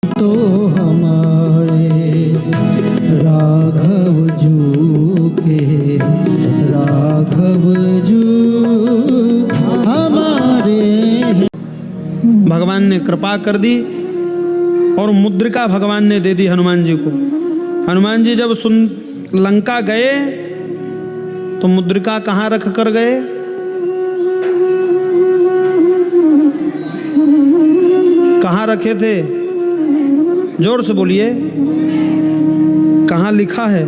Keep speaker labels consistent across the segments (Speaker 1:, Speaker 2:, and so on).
Speaker 1: तो हमारे राघव जू के राघव जू हमारे।
Speaker 2: भगवान ने कृपा कर दी और मुद्रिका भगवान ने दे दी हनुमान जी को। हनुमान जी जब लंका गए तो मुद्रिका कहाँ रख कर गए? कहाँ रखे थे? जोर से बोलिए, कहाँ लिखा है?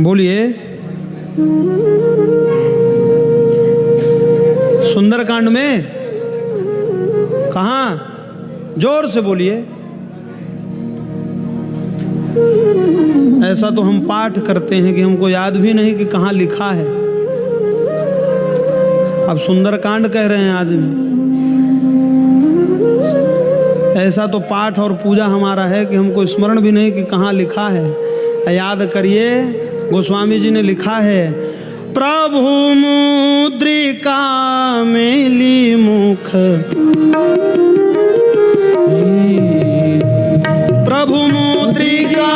Speaker 2: बोलिए। सुंदरकांड में कहाँ? जोर से बोलिए। ऐसा तो हम पाठ करते हैं कि हमको याद भी नहीं कि कहाँ लिखा है। अब सुंदरकांड कह रहे हैं आदमी। ऐसा तो पाठ और पूजा हमारा है कि हमको स्मरण भी नहीं कि कहाँ लिखा है। याद करिए, गोस्वामी जी ने लिखा है, प्रभु मुद्रिका मेली मुख, प्रभु मुद्रिका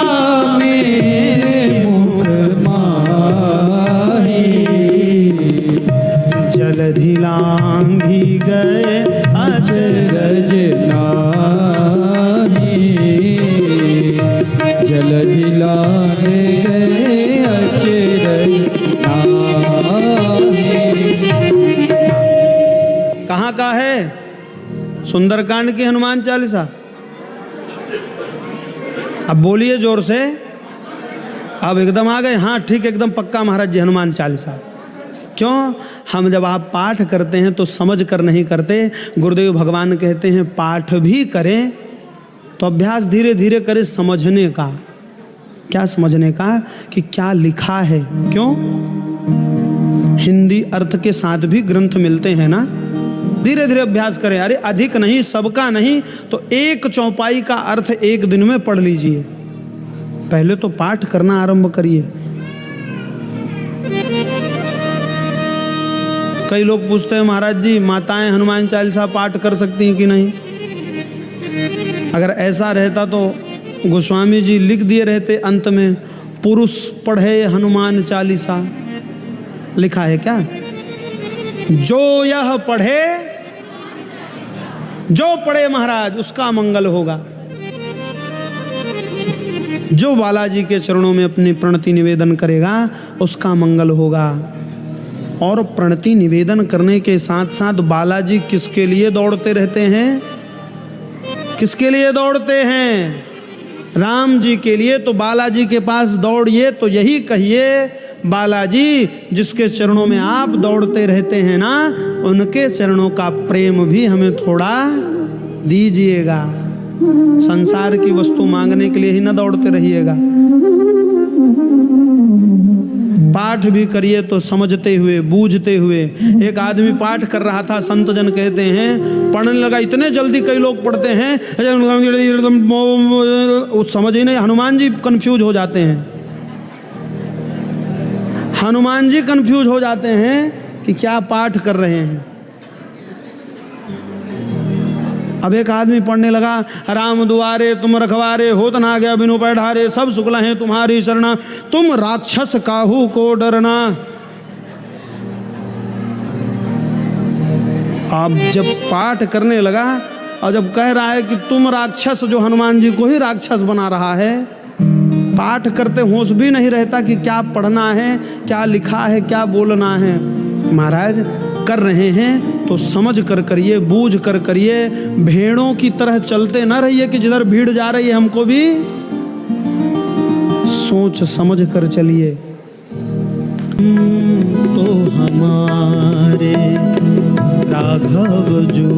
Speaker 2: मेरे मुख माही, जलधि लांघी गए अचरज नाहि,
Speaker 1: जलधि लांघी गए अचरज नाहि।
Speaker 2: कहाँ का है? सुंदरकांड की हनुमान चालीसा। अब बोलिए जोर से। अब एकदम आ गए? हाँ ठीक, एकदम पक्का महाराज जी, हनुमान चालीसा। क्यों? हम जब आप पाठ करते हैं तो समझ कर नहीं करते। गुरुदेव भगवान कहते हैं पाठ भी करें तो अभ्यास धीरे धीरे करें समझने का। क्या समझने का? कि क्या लिखा है। क्यों? हिंदी अर्थ के साथ भी ग्रंथ मिलते हैं ना। धीरे धीरे अभ्यास करें। अरे अधिक नहीं, सबका नहीं तो एक चौपाई का अर्थ एक दिन में पढ़ लीजिए। पहले तो पाठ करना आरंभ करिए। कई लोग पूछते हैं महाराज जी माताएं हनुमान चालीसा पाठ कर सकती हैं कि नहीं? अगर ऐसा रहता तो गोस्वामी जी लिख दिए रहते अंत में, पुरुष पढ़े हनुमान चालीसा। लिखा है क्या? जो यह पढ़े, जो पढ़े महाराज उसका मंगल होगा। जो बालाजी के चरणों में अपनी प्रणति निवेदन करेगा उसका मंगल होगा। और प्रणति निवेदन करने के साथ साथ बालाजी किसके लिए दौड़ते रहते हैं? किसके लिए दौड़ते हैं? राम जी के लिए। तो बालाजी के पास दौड़िए तो यही कहिए, बालाजी जिसके चरणों में आप दौड़ते रहते हैं ना, उनके चरणों का प्रेम भी हमें थोड़ा दीजिएगा। संसार की वस्तु मांगने के लिए ही ना दौड़ते रहिएगा। पाठ भी करिए तो समझते हुए, बूझते हुए। एक आदमी पाठ कर रहा था, संत जन कहते हैं, पढ़ने लगा, इतने जल्दी कई लोग पढ़ते हैं समझ ही नहीं। हनुमान जी कंफ्यूज हो जाते हैं। हनुमान जी कंफ्यूज हो जाते हैं कि क्या पाठ कर रहे हैं। अब एक आदमी पढ़ने लगा, राम दुआरे तुम रखवारे, होत ना गया बिनु पैठारे, सब शुक्ल हैं तुम्हारी शरणा, तुम राक्षस काहू को डरना। अब जब पाठ करने लगा और जब कह रहा है कि तुम राक्षस, जो हनुमान जी को ही राक्षस बना रहा है, पाठ करते होश भी नहीं रहता कि क्या पढ़ना है, क्या लिखा है, क्या बोलना है। महाराज कर रहे हैं तो समझ कर करिए, बूझ कर करिए। भेड़ों की तरह चलते न रहिए कि जिधर भीड़ जा रही है हमको भी सोच समझ कर चलिए।
Speaker 1: तो हमारे राघव जू